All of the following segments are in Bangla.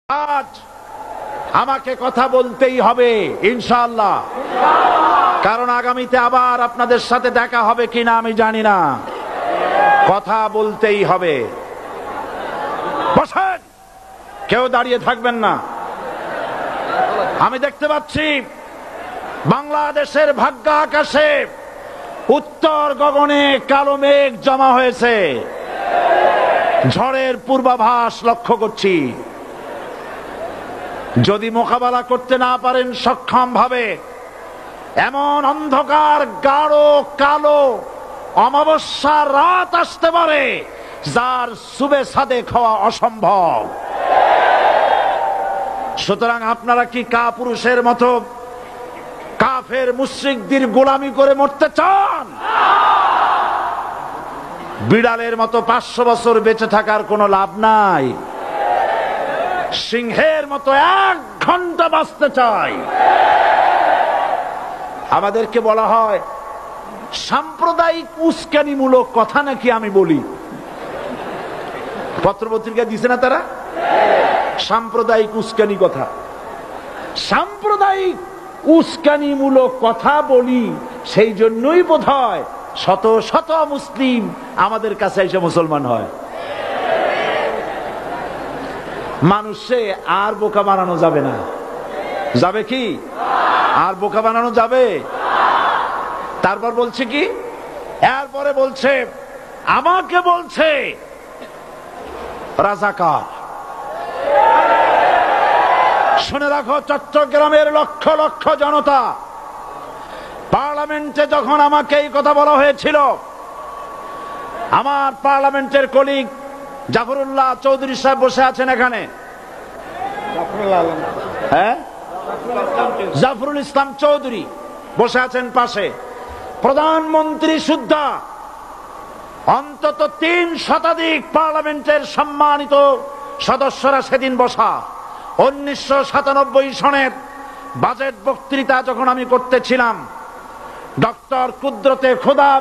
আজ আমাকে কথা বলতেই হবে ইনশাআল্লাহ, কারণ আগামীতে আবার আপনাদের সাথে দেখা হবে কিনা আমি জানি না। কথা বলতেই হবে। বসেন, কেউ দাঁড়িয়ে থাকবেন না। আমি দেখতে পাচ্ছি বাংলাদেশের ভাগ্য আকাশে উত্তর গগনে কালো মেঘ জমা হয়েছে, ঝড়ের পূর্বাভাস লক্ষ্য করছি। যদি মোকাবেলা করতে না পারেন সক্ষম ভাবে, এমন অন্ধকার গাঢ় কালো অমাবস্যার রাত আসতে পারে যার সুবে সাদেক হওয়া অসম্ভব। সুতরাং আপনারা কি কাপুরুষের মতো কাফের মুশরিকদের গোলামি করে মরতে চান? বিড়ালের মতো 500 বছর বেঁচে থাকার কোনো লাভ নাই। সিংহের মতো 1 ঘন্টা বাঁচতে চাই। আমাদেরকে বলা হয় সাম্প্রদায়িক উস্কানিমূলক কথা নাকি আমি বলি। পত্রপত্রিকা দিছে না তারা? সাম্প্রদায়িক উস্কানি কথা, সাম্প্রদায়িক উস্কানিমূলক কথা বলি। সেই জন্যই বোধহয় শত শত মুসলিম আমাদের কাছে এসে মুসলমান হয়। মানুষে আর বোকা বানানো যাবে না। যাবে কি? আর বোকা বানানো যাবে? তারপর বলছে কি, এরপরে বলছে আমাকে বলছে রাজাকার। শুনে রাখো চট্টগ্রামের লক্ষ লক্ষ জনতা, পার্লামেন্টে যখন আমাকে এই কথা বলা হয়েছিল, আমার পার্লামেন্টের কলিগ জাফরুল্লাহ চৌধুরী সাহেব বসে আছেন এখানে, হ্যাঁ, জাফরুল ইসলাম চৌধুরী বসে আছেন পাশে, প্রধানমন্ত্রী সুদ্ধা, অন্তত 3 শতাধিক পার্লামেন্টের সম্মানিত সদস্যরা সেদিন বসা। 1997 সনের বাজেট বক্তৃতা যখন আমি করতেছিলাম, ডক্টর কুদরতে খোদা,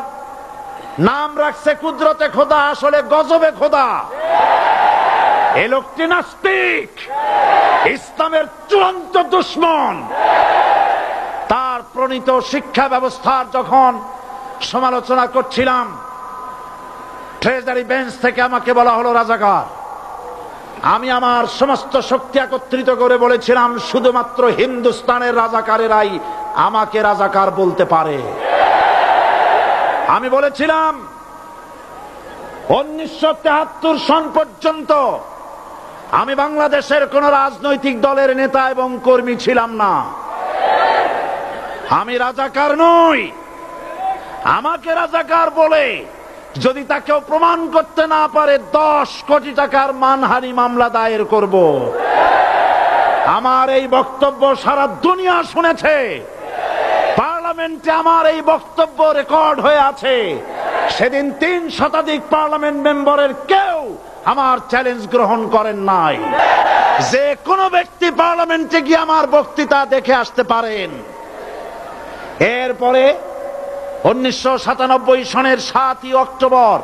নাম রাখছে কুদরতে খোদা, আসলে গজবে খোদা। এই লোকটি নাস্তিক, ইসলামের চূড়ান্ত দুশমন। তার প্রণীত শিক্ষা ব্যবস্থার যখন সমালোচনা করছিলাম, ট্রেজারি বেঞ্চ থেকে আমাকে বলা হলো রাজাকার। আমি আমার সমস্ত শক্তি একত্রিত করে বলেছিলাম শুধুমাত্র হিন্দুস্তানের রাজাকারেরাই আমাকে রাজাকার বলতে পারে। আমি বলেছিলাম 1973 সন পর্যন্ত আমি বাংলাদেশের কোন রাজনৈতিক দলের নেতা এবং কর্মী ছিলাম না। আমি রাজাকার নই। আমাকে রাজাকার বলে যদি তাকেও প্রমাণ করতে না পারে 10 কোটি টাকার মানহানি মামলা দায়ের করব। আমার এই বক্তব্য সারা দুনিয়া শুনেছে। পার্লামেন্টে আমার এই বক্তব্য রেকর্ড হয়ে আছে। সেদিন 3 শতাধিক পার্লামেন্ট মেম্বারের কেউ আমার চ্যালেঞ্জ গ্রহণ করেন নাই। যে কোনো ব্যক্তি পার্লামেন্টে গিয়ে আমার বক্তৃতা দেখে আসতে পারেন। এরপরে 1997 সনের 7ই অক্টোবর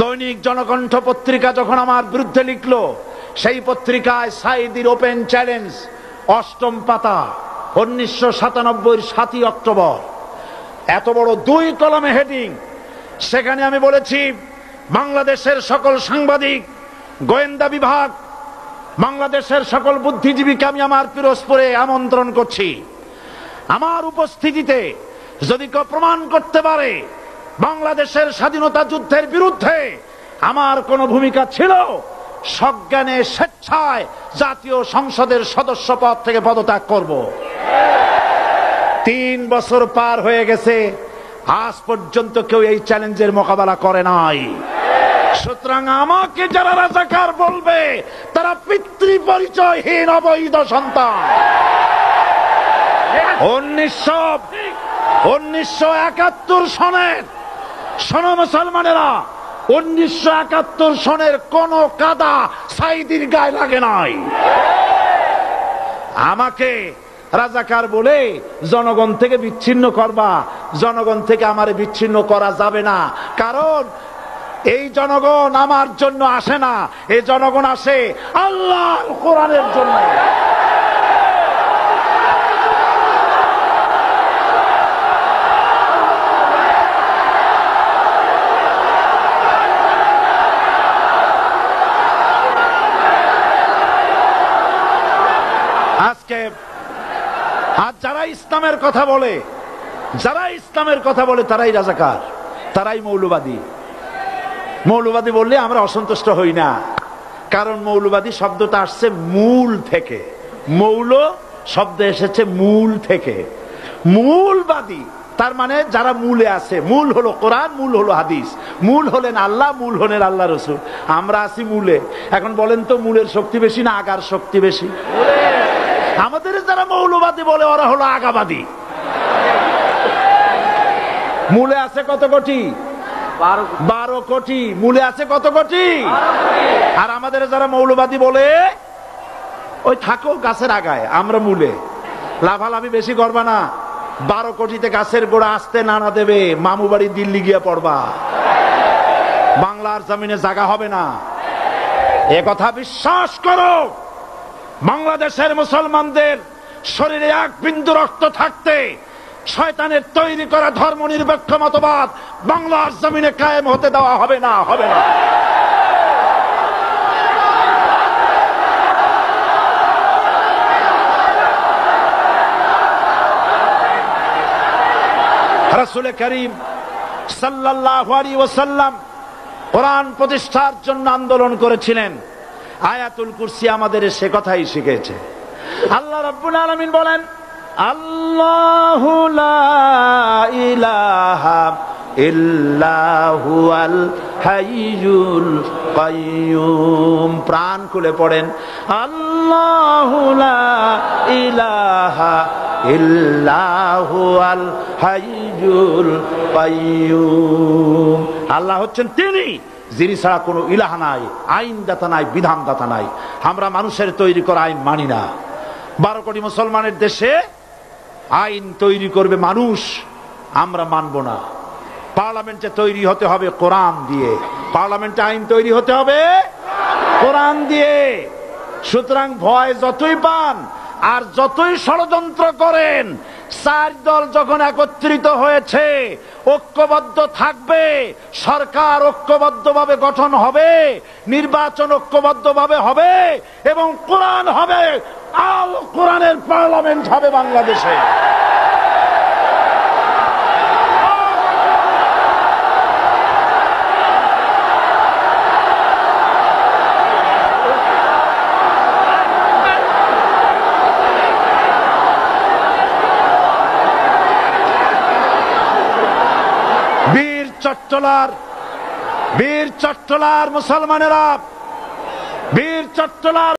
দৈনিক জনকণ্ঠ পত্রিকা যখন আমার বিরুদ্ধে লিখলো, সেই পত্রিকায় সাইদির ওপেন চ্যালেঞ্জ 8ম পাতা, 1997 7ই অক্টোবর, এত বড় 2 কলমে হেডিং। সেখানে আমি বলেছি বাংলাদেশের সকল সাংবাদিক, গোয়েন্দা বিভাগ, বাংলাদেশের সকল বুদ্ধিজীবীকে আমি আমার পিরোজপুরে আমন্ত্রণ করছি। আমার উপস্থিতিতে যদি কেউ প্রমাণ করতে পারে বাংলাদেশের স্বাধীনতা যুদ্ধের বিরুদ্ধে আমার কোনো ভূমিকা ছিল, সজ্ঞানে স্বেচ্ছায় জাতীয় সংসদের সদস্য পদ থেকে পদত্যাগ করব। 3 বছর পার হয়ে গেছে, আজ পর্যন্ত কেউ এই চ্যালেঞ্জের মোকাবেলা করে নাই। সুতরাং আমাকে যারা রাজাকার বলবে তারা পিতৃ পরিচয়হীন অবৈধ সন্তান। 1971 সনের, শোনো মুসলমানেরা, 1971 সনের কোন কাদা সাইদির গায়ে লাগে নাই। আমাকে রাজাকার বলে জনগণ থেকে বিচ্ছিন্ন করবা, জনগণ থেকে আমারে বিচ্ছিন্ন করা যাবে না। কারণ এই জনগণ আমার জন্য আসে না, এই জনগণ আসে আল্লাহর কোরআনের জন্য। আজকে আর যারা ইসলামের কথা বলে, তারাই রাজাকার, তারাই মৌলবাদী। মৌলবাদী বললে আমরা অসন্তুষ্ট হই না, কারণ মৌলবাদী শব্দটা আসছে মূল থেকে। মৌল শব্দ এসেছে মূল থেকে। মূলবাদী তার মানে যারা মূলে আছে। মূল হলো কোরআন, মূল হলো হাদিস, মূল হলেন আল্লাহ, মূল হলেন আল্লাহ রসুল। আমরা আছি মূলে। এখন বলেন তো মূলের শক্তি বেশি না আগার শক্তি বেশি? আমাদের যারা মৌলবাদী বলে ওরা হলো আগাবাদী। মূলে আছে কত কোটি? 12 কোটি। মূলে আছে কত কোটি? আর আমাদের যারা মৌলবাদী বলে ওই থাকো গাছের আগায়, আমরা মূলে। লাভালাভি বেশি করবা না, 12 কোটিতে গাছের গোড়া আসতে নানা দেবে, মামু বাড়ি দিল্লি গিয়ে পড়বা, বাংলার জমিনে জায়গা হবে না। এ কথা বিশ্বাস করো। বাংলাদেশের মুসলমানদের শরীরে এক বিন্দু রক্ত থাকতে শয়তানের তৈরি করা ধর্ম নিরপেক্ষ মতবাদ বাংলার জমিনে কায়েম হতে দেওয়া হবে না, হবে না। রাসূল করিম সাল্লাল্লাহু আলাইহি ওয়াসাল্লাম কোরআন প্রতিষ্ঠার জন্য আন্দোলন করেছিলেন। আয়াতুল কুরসি আমাদের সে কথাই শিখেছে। আল্লাহ রাব্বুল আলামিন বলেন, আল্লাহু লা ইলাহা ইল্লা হুয়াল হাইয়ুল কাইয়ুম। প্রাণ খুলে পড়েন, আল্লাহু লা ইলাহা ইল্লা হুয়াল হাইয়ুল কাইয়ুম। আল্লাহ হচ্ছেন তিনি, যিনি ছাড়া কোনো ইলাহ নাই, আইনদাতা নাই, বিধানদাতা নাই। আমরা মানুষের তৈরি করা আইন মানি না। 12 কোটি মুসলমানের দেশে আইন তৈরি করবে মানুষ, আমরা মানব না। পার্লামেন্টে তৈরি হতে হবে কোরআন দিয়ে, পার্লামেন্টে আইন তৈরি হতে হবে কোরআন দিয়ে। সুতরাং ভয় যতই পান আর যতই ষড়যন্ত্র করেন, 4 দল যখন একত্রিত হয়েছে, ঐক্যবদ্ধ থাকবে, সরকার ঐক্যবদ্ধভাবে গঠন হবে, নির্বাচন ঐক্যবদ্ধভাবে হবে এবং কোরআন হবে, আল কোরআনের পার্লামেন্ট হবে বাংলাদেশে। বীর চট্টলার মুসলমানেরা, বীর চট্টলার